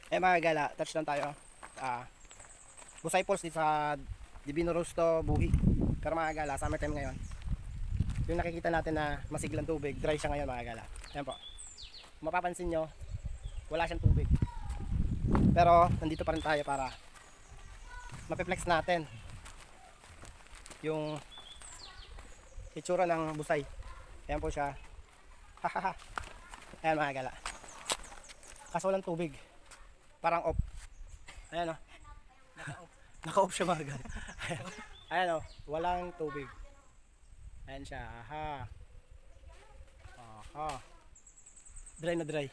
Mga gala, touch lang tayo. Busay Falls dito sa Divino Rosto, Buhi. Pero mga gala, summer time ngayon. Yung nakikita natin na masiglang tubig, dry siya ngayon mga gala. Ayan po. Kung mapapansin nyo, wala siyang tubig. Pero nandito pa rin tayo para mapiplex natin yung itsura ng busay. Ayan po siya. Hahaha. Ayan mga gala. Kaso walang tubig. Parang off. Ayan o. Naka-off siya mga gala. Ayan o. Walang tubig. Ayan siya. Aha. Aha. Dry na dry.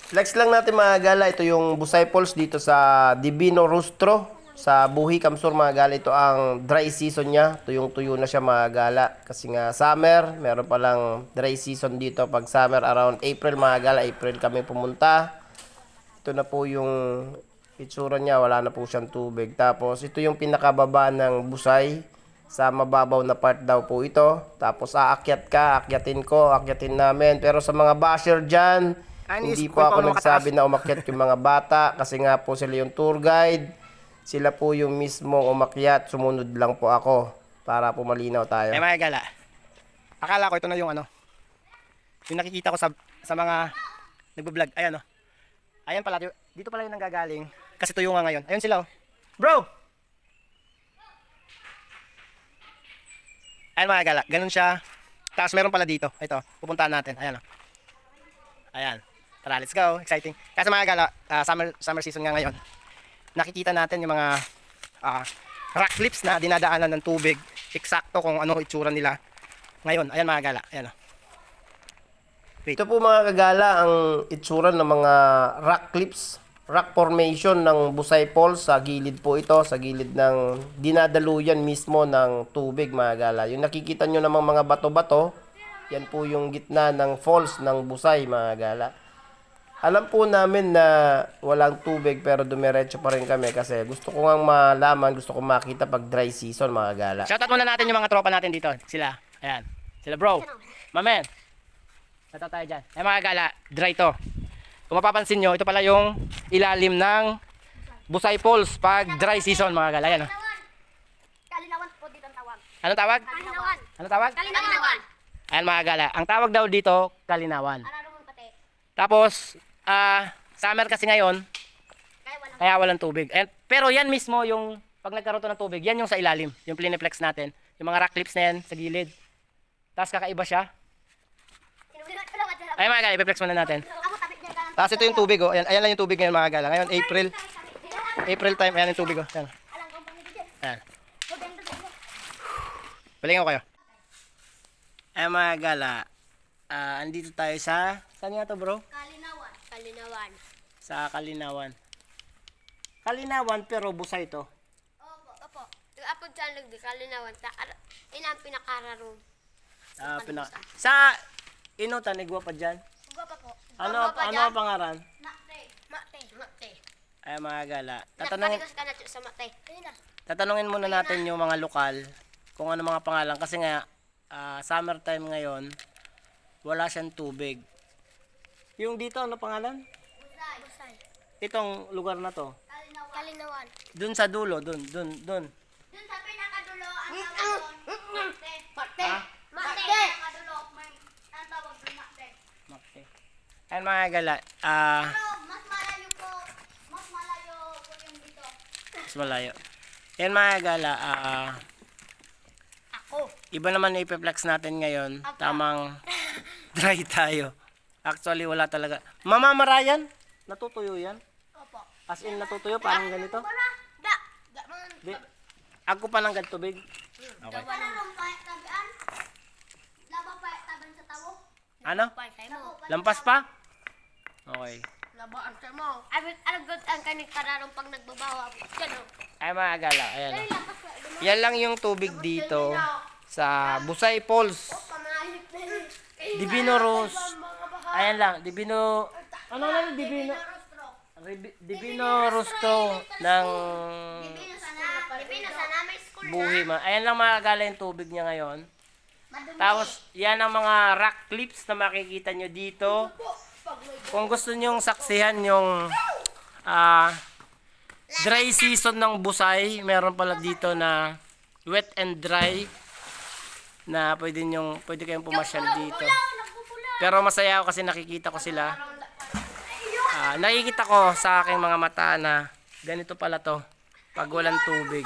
Flex lang natin mga gala. Ito yung Busay Falls dito sa Divino Rostro. Sa Buhi, Kamsur mga gala. Ito ang dry season niya. Tuyong-tuyo na siya mga gala. Kasi nga summer, meron palang dry season dito. Pag summer around April mga gala. April kami pumunta. Ito na po yung itsura niya. Wala na po siyang tubig. Tapos ito yung pinakababa ng Busay. Sa mababaw na part daw po ito. Tapos aakyat ka, akyatin ko, akyatin namin. Pero sa mga basher dyan, hindi po ako nagsabi na umakyat yung mga bata. Kasi nga po sila yung tour guide. Sila po yung mismo umakyat. Sumunod lang po ako. Para po malinaw tayo. Mga gala. Akala ko ito na yung ano. Yung nakikita ko sa mga nagbo-vlog. Ayan o. Ayan pala. Dito pala yung nanggagaling. Kasi tuyo nga ngayon. Ayun sila o. Bro! Ayan mga gala, ganun siya. Tapos meron pala dito. Ito, pupuntahan natin. Ayan o. Ayan. Tara, let's go. Exciting. Kasi mga gala, summer season nga ngayon. Nakikita natin yung mga rock cliffs na dinadaanan ng tubig. Eksakto kung ano itsura nila. Ngayon, ayan mga gala. Ayan o. Ito po mga kagala ang itsura ng mga rock cliffs. Rock formation ng Busay Falls. Sa gilid po ito, sa gilid ng dinadaluyan mismo ng tubig mga gala. Yung nakikita nyo namang mga bato-bato, yan po yung gitna ng falls ng Busay mga gala. Alam po namin na walang tubig pero dumiretso pa rin kami kasi gusto ko nga malaman, gusto ko makita pag dry season mga gala. Shoutout muna natin yung mga tropa natin dito. Sila, ayan. Sila bro, mamen. Shoutout tayo dyan. Ayan mga gala, dry to. Kung mapapansin nyo, ito pala yung ilalim ng Busay Falls pag dry season mga gala. Yan, oh. Kalinawan po dito ang tawag. Anong tawag? Kalinawan. Anong tawag? Kalinawan. Ayan mga gala. Ang tawag daw dito, Kalinawan. Araro mong pati. Tapos, summer kasi ngayon, Kaya walang kaya walang tubig. Pero yan mismo yung, pag nagkaroon to ng tubig, yan yung sa ilalim. Yung pliniplex natin. Yung mga rock clips na yan sa gilid. Tapos kakaiba siya. Ayan mga gala, ipiplex muna natin. Ako tapit niya ka lang. Tapos ito yung tubig, oh. Ayan lang yung tubig ngayon mga gala. Ngayon, April time, ayan yung tubig, oh. Ayan. Alang kong pangigil. Ayan. Palingan ko kayo. Ayan mga gala. Andito tayo sa... Saan nga to bro? Kalinawan. Kalinawan. Sa Kalinawan. Kalinawan pero Busay to. Opo, opo. Apod sa lugdi, kalinawan. Ilang pinakararo. Sa Inutan, nagwa pa dyan. Suga pa po. Ano ang pangaran? Mate. Mate. Mate. Ay mga gala. Nakapaligas ka na sa mate. Tatanungin muna natin yung mga lokal kung ano mga pangalan. Kasi nga, summertime ngayon, wala siyang tubig. Yung dito, ano pangalan? Busay. Busay. Itong lugar na to. Kalinawan. Kalinawan. Dun sa dulo, dun. Dun sa pinakadulo, ang tawag doon. Mate. Mate. Ha? Mate. Pinakadulo, ang tawag doon mate. Okay. Ayan mga gala. Pero mas malayo po. Mas malayo po yung dito. Mas malayo. Ayan mga gala. Ako. Iba naman na ipiplex natin ngayon. Tamang dry tayo. Actually, wala talaga. Mamamarayan? Natutuyo yan? Opo. As in, natutuyo? Parang ganito? Da. Da man. Di. Ako pa ng tubig. Okay. Wala nung tabian. Laba pa taban sa tawo. Ano? Mo. Lampas pa? Okay. Laba ang sa mo. Agad ang kanig kararong pag nagbabawa. Yan o. Ay mga gala. Ayan. Dali lampas ka. Yan lang yung tubig dito sa Busay Falls. Pamahalik na yun. Divino Ros. Ayan lang. Divino. Ano lang? Divino. Divino Rosto ng Dipino sana may school Buhi. Ayan lang mga gala yung tubig niya ngayon. Tapos, yan ang mga rock clips na makikita nyo dito. Kung gusto nyong saksihan yung dry season ng Busay, meron pala dito na wet and dry na pwede kayong pumasyal dito. Pero masaya ako kasi nakikita ko sila. Nakikita ko sa aking mga mata na ganito pala to pag walang tubig.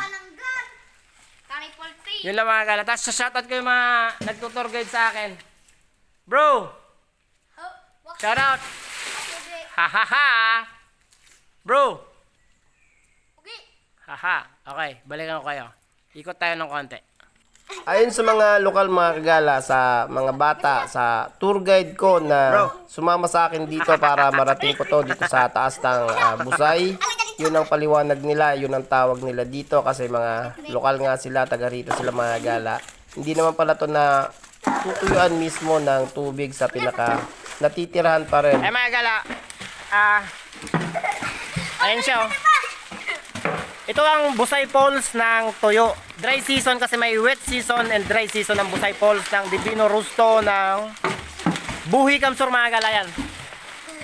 Yun lang mga gala. Tapos shoutout ko yung mga nagtutour guide sa akin. Bro! Shoutout! Ha ha ha! Bro! Haha. Okay, balikan ko kayo. Ikot tayo ng konti. Ayun sa mga lokal mga kagala, sa mga bata, sa tour guide ko na sumama sa akin dito para marating ko to dito sa taas ng Busay. Yun ang paliwanag nila, yun ang tawag nila dito kasi mga lokal nga sila, taga rito sila mga gala. Hindi naman pala to na tutuyuan mismo ng tubig sa pinaka natitirahan pa rin. Ay mga gala, ayun siya oh. Ito ang Busay Falls ng Toyo. Dry season kasi may wet season and dry season ng Busay Falls ng Divino Rusto ng Buhi Kamsur mga galayan.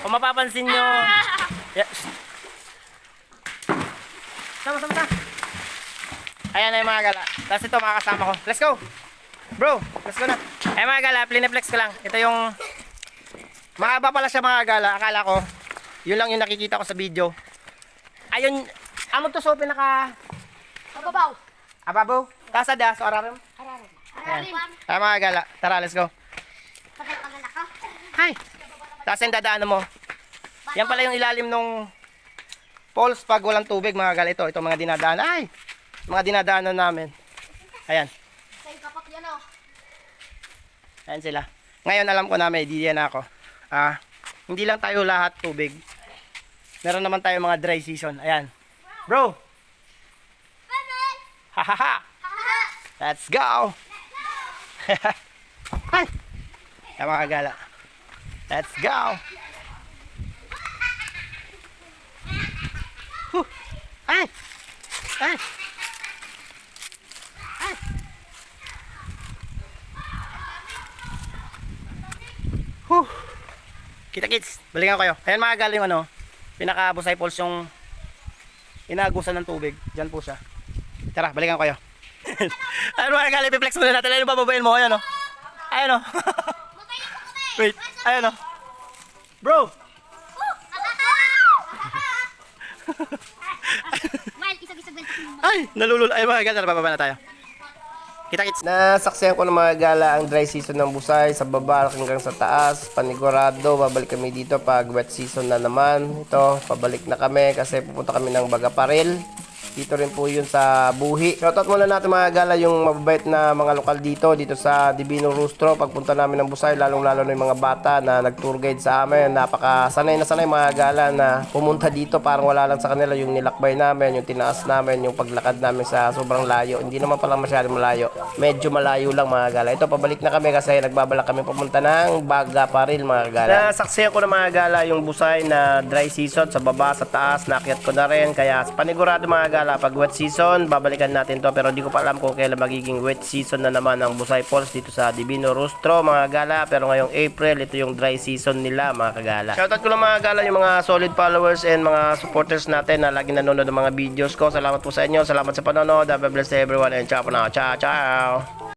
Kung mapapansin nyo, sama. Ayan na yung mga gala. Tapos ito mga kasama ko. Let's go! Bro, let's go na. Ay mga gala, plineflex ko lang. Ito yung mahaba pala siya mga gala. Akala ko, yun lang yung nakikita ko sa video. Ayun, amo to so pinaka ababaw. Tasa da so araram. Ay mga gala, tara let's go. Hi. Tasa yung dadaanan mo. Yan pala yung ilalim nung falls pag walang tubig mga gala. Ito mga dinadaanan. Ay. Mga dinadaanan namin. Ayan. Ayan sila. Ngayon alam ko na may idea na ako. Hindi lang tayo lahat tubig. Meron naman tayo mga dry season. Ayan. Bro. Ha ha ha. Let's go. Hi. Ayan mga gala. Let's go. Ay. Ay. Ay. Kita-kits. Balikan ko kayo. Ayan mga galing ano. Pinaka Busay Falls yung inaagusan ng tubig. Diyan po siya. Tara, balikan ko kayo. Ayan mga galing. Piplex muna natin. Ayan yung bababayin mo. Ayan o. Ayan o. Wait. Ayan o. Bro. Ay, nalulul. Ay mga gala, bababa na tayo. Kita-kits. Nasaksihan ko ng mga gala ang dry season ng Busay sa baba hanggang sa taas. Panigurado, babalik kami dito pag wet season na naman. Ito, pabalik na kami kasi pupunta kami ng Bagaparil. Dito rin po yun sa Buhi. Shoutout muna natin mga gala yung mababait na mga lokal dito sa Divino Rustro. Pagpunta namin ng Busay, lalong-lalo na yung mga bata na nag-tour guide sa amin. Napaka-sanay na sanay mga gala na pumunta dito. Parang wala lang sa kanila yung nilakbay namin, yung tinaas namin, yung paglakad namin sa sobrang layo. Hindi naman pala masyadong malayo. Medyo malayo lang mga gala. Ito, pabalik na kami kasi nagbabalak kami pumunta ng Bagaparil mga gala. Nasaksihan ko na mga gala yung Busay na dry season sa baba, sa taas. Nakyat ko na rin. Kaya panigurado mga gala, pag wet season, babalikan natin to pero di ko pa alam kung kailan magiging wet season na naman ang Busay Falls dito sa Divino Rustro mga gala. Pero ngayong April, ito yung dry season nila mga kagala. Shoutout ko lang mga gala yung mga solid followers and mga supporters natin na lagi nanonood ng mga videos ko. Salamat po sa inyo. Salamat sa panonood. Have a blessed everyone and ciao po na. Ciao, ciao.